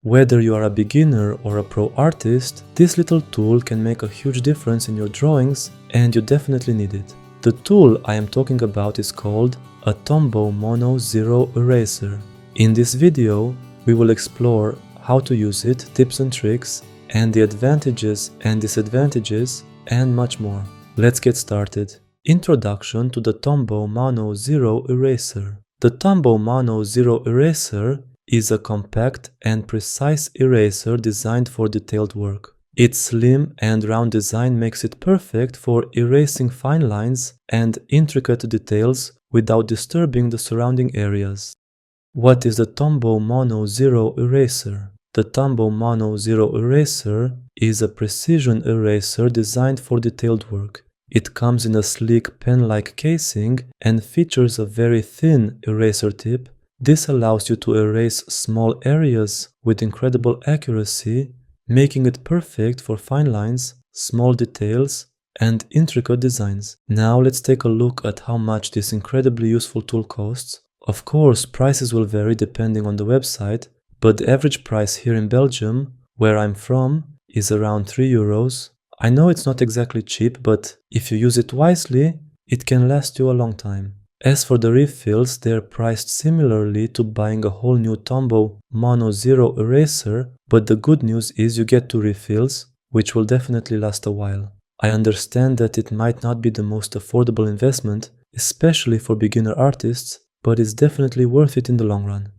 Whether you are a beginner or a pro artist, this little tool can make a huge difference in your drawings, and you definitely need it. The tool I am talking about is called a Tombow Mono Zero Eraser. In this video, we will explore how to use it, tips and tricks, and the advantages and disadvantages, and much more. Let's get started. Introduction to the Tombow Mono Zero Eraser. The Tombow Mono Zero Eraser is a compact and precise eraser designed for detailed work. Its slim and round design makes it perfect for erasing fine lines and intricate details without disturbing the surrounding areas. What is the Tombow Mono Zero Eraser? The Tombow Mono Zero Eraser is a precision eraser designed for detailed work. It comes in a sleek pen-like casing and features a very thin eraser tip. This allows you to erase small areas with incredible accuracy, making it perfect for fine lines, small details, and intricate designs. Now let's take a look at how much this incredibly useful tool costs. Of course, prices will vary depending on the website, but the average price here in Belgium, where I'm from, is around 3 euros. I know it's not exactly cheap, but if you use it wisely, it can last you a long time. As for the refills, they're priced similarly to buying a whole new Tombow Mono Zero eraser, but the good news is you get 2 refills, which will definitely last a while. I understand that it might not be the most affordable investment, especially for beginner artists, but it's definitely worth it in the long run.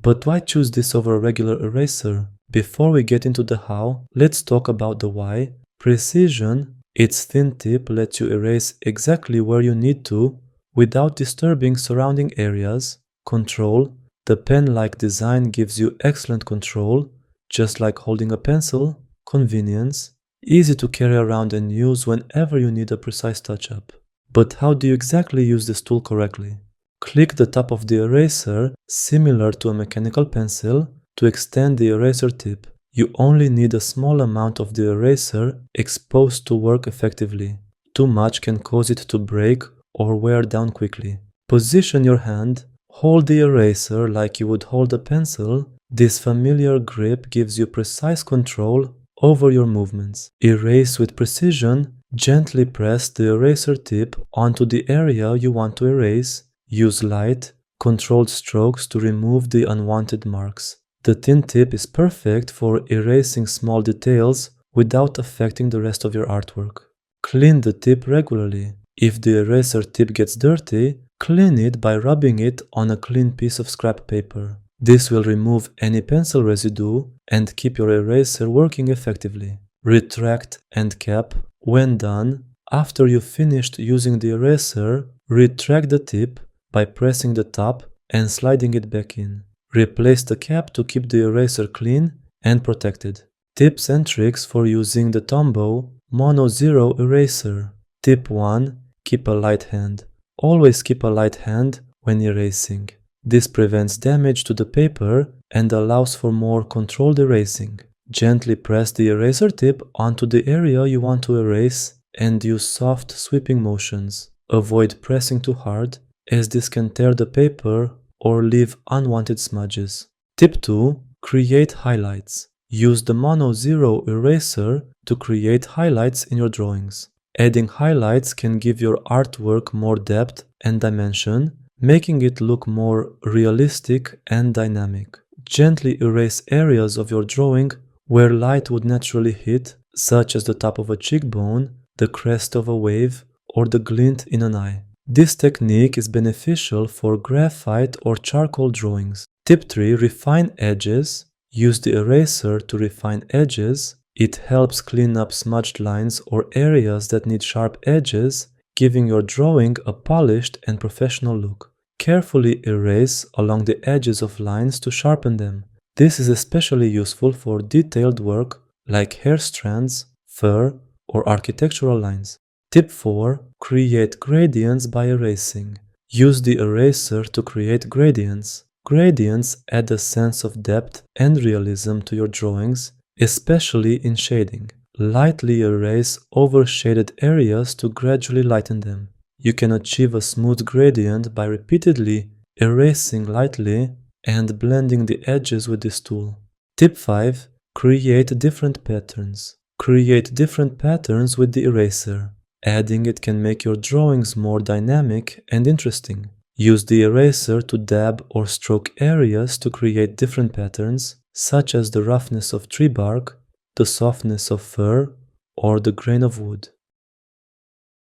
But why choose this over a regular eraser? Before we get into the how, let's talk about the why. Precision, its thin tip lets you erase exactly where you need to without disturbing surrounding areas. Control, the pen-like design gives you excellent control, just like holding a pencil. Convenience, easy to carry around and use whenever you need a precise touch-up. But how do you exactly use this tool correctly? Click the top of the eraser, similar to a mechanical pencil, to extend the eraser tip. You only need a small amount of the eraser exposed to work effectively. Too much can cause it to break or wear down quickly. Position your hand, hold the eraser like you would hold a pencil. This familiar grip gives you precise control over your movements. Erase with precision, gently press the eraser tip onto the area you want to erase. Use light, controlled strokes to remove the unwanted marks. The thin tip is perfect for erasing small details without affecting the rest of your artwork. Clean the tip regularly. If the eraser tip gets dirty, clean it by rubbing it on a clean piece of scrap paper. This will remove any pencil residue and keep your eraser working effectively. Retract and cap. When done, after you've finished using the eraser, retract the tip by pressing the top and sliding it back in. Replace the cap to keep the eraser clean and protected. Tips and tricks for using the Tombow Mono Zero Eraser. Tip 1. Keep a light hand. Always keep a light hand when erasing. This prevents damage to the paper and allows for more controlled erasing. Gently press the eraser tip onto the area you want to erase and use soft sweeping motions. Avoid pressing too hard, as this can tear the paper or leave unwanted smudges. Tip 2. Create highlights. Use the Mono Zero Eraser to create highlights in your drawings. Adding highlights can give your artwork more depth and dimension, making it look more realistic and dynamic. Gently erase areas of your drawing where light would naturally hit, such as the top of a cheekbone, the crest of a wave, or the glint in an eye. This technique is beneficial for graphite or charcoal drawings. Tip 3. Refine edges. Use the eraser to refine edges. It helps clean up smudged lines or areas that need sharp edges, giving your drawing a polished and professional look. Carefully erase along the edges of lines to sharpen them. This is especially useful for detailed work like hair strands, fur, or architectural lines. Tip 4. Create gradients by erasing. Use the eraser to create gradients. Gradients add a sense of depth and realism to your drawings, especially in shading. Lightly erase overshaded areas to gradually lighten them. You can achieve a smooth gradient by repeatedly erasing lightly and blending the edges with this tool. Tip 5. Create different patterns. Create different patterns with the eraser. Adding it can make your drawings more dynamic and interesting. Use the eraser to dab or stroke areas to create different patterns, such as the roughness of tree bark, the softness of fur, or the grain of wood.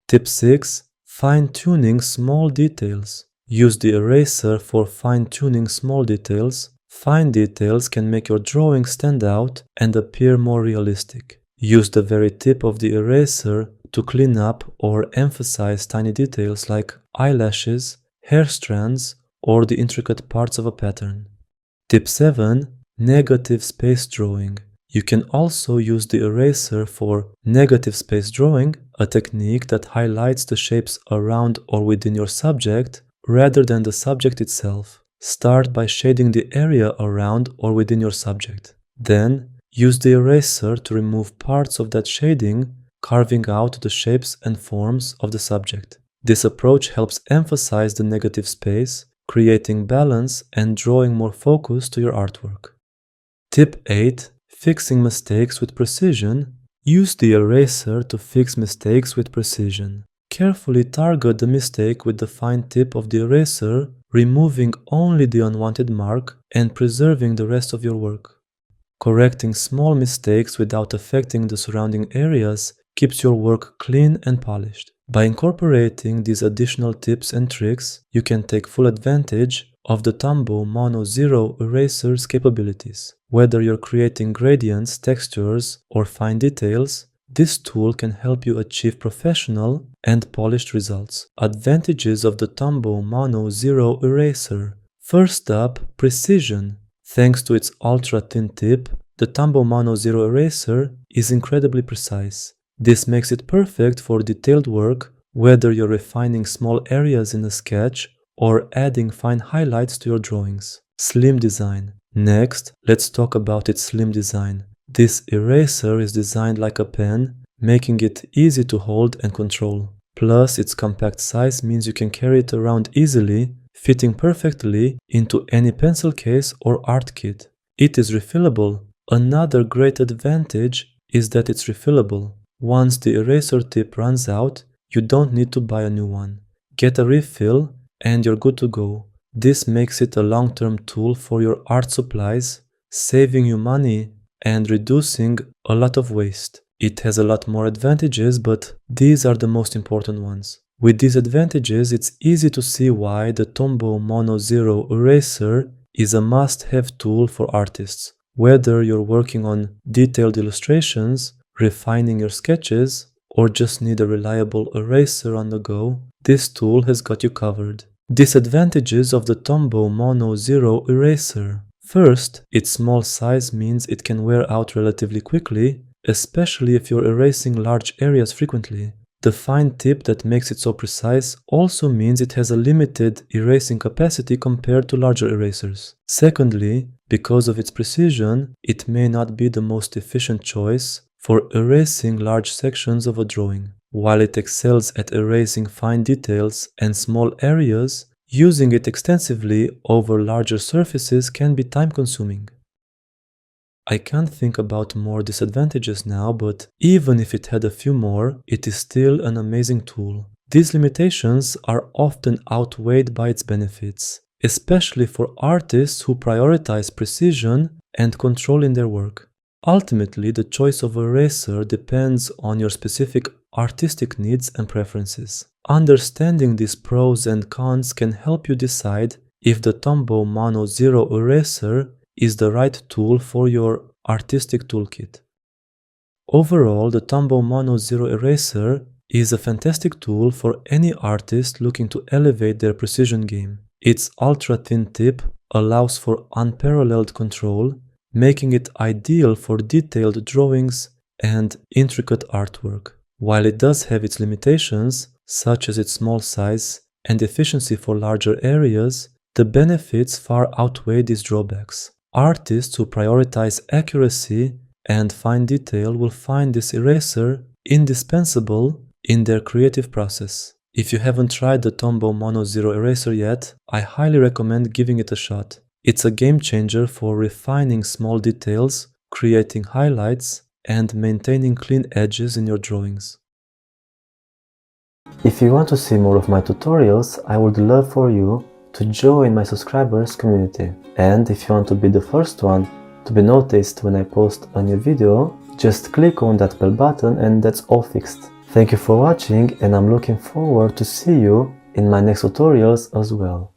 Tip 6. Fine-tuning small details. Use the eraser for fine-tuning small details. Fine details can make your drawing stand out and appear more realistic. Use the very tip of the eraser to clean up or emphasize tiny details like eyelashes, hair strands, or the intricate parts of a pattern. Tip 7. Negative space drawing. You can also use the eraser for negative space drawing, a technique that highlights the shapes around or within your subject rather than the subject itself. Start by shading the area around or within your subject. Then, use the eraser to remove parts of that shading, carving out the shapes and forms of the subject. This approach helps emphasize the negative space, creating balance and drawing more focus to your artwork. Tip 8. Fixing mistakes with precision. Use the eraser to fix mistakes with precision. Carefully target the mistake with the fine tip of the eraser, removing only the unwanted mark and preserving the rest of your work. Correcting small mistakes without affecting the surrounding areas keeps your work clean and polished. By incorporating these additional tips and tricks, you can take full advantage of the Tombow Mono Zero eraser's capabilities. Whether you're creating gradients, textures, or fine details, this tool can help you achieve professional and polished results. Advantages of the Tombow Mono Zero eraser. First up, precision. Thanks to its ultra-thin tip, the Tombow Mono Zero eraser is incredibly precise. This makes it perfect for detailed work, whether you're refining small areas in a sketch or adding fine highlights to your drawings. Slim design. Next, let's talk about its slim design. This eraser is designed like a pen, making it easy to hold and control. Plus, its compact size means you can carry it around easily, fitting perfectly into any pencil case or art kit. It is refillable. Another great advantage is that it's refillable. Once the eraser tip runs out, you don't need to buy a new one. Get a refill and you're good to go. This makes it a long-term tool for your art supplies, saving you money and reducing a lot of waste. It has a lot more advantages, but these are the most important ones. With these advantages, it's easy to see why the Tombow Mono Zero eraser is a must-have tool for artists. Whether you're working on detailed illustrations, refining your sketches, or just need a reliable eraser on the go, this tool has got you covered. Disadvantages of the Tombow Mono Zero eraser. First, its small size means it can wear out relatively quickly, especially if you're erasing large areas frequently. The fine tip that makes it so precise also means it has a limited erasing capacity compared to larger erasers. Secondly, because of its precision, it may not be the most efficient choice for erasing large sections of a drawing. While it excels at erasing fine details and small areas, using it extensively over larger surfaces can be time-consuming. I can't think about more disadvantages now, but even if it had a few more, it is still an amazing tool. These limitations are often outweighed by its benefits, especially for artists who prioritize precision and control in their work. Ultimately, the choice of eraser depends on your specific artistic needs and preferences. Understanding these pros and cons can help you decide if the Tombow Mono Zero eraser is the right tool for your artistic toolkit. Overall, the Tombow Mono Zero eraser is a fantastic tool for any artist looking to elevate their precision game. Its ultra-thin tip allows for unparalleled control, making it ideal for detailed drawings and intricate artwork. While it does have its limitations, such as its small size and efficiency for larger areas, the benefits far outweigh these drawbacks. Artists who prioritize accuracy and fine detail will find this eraser indispensable in their creative process. If you haven't tried the Tombow Mono Zero eraser yet, I highly recommend giving it a shot. It's a game changer for refining small details, creating highlights, and maintaining clean edges in your drawings. If you want to see more of my tutorials, I would love for you to join my subscribers community. And if you want to be the first one to be noticed when I post a new video, just click on that bell button and that's all fixed. Thank you for watching, and I'm looking forward to see you in my next tutorials as well.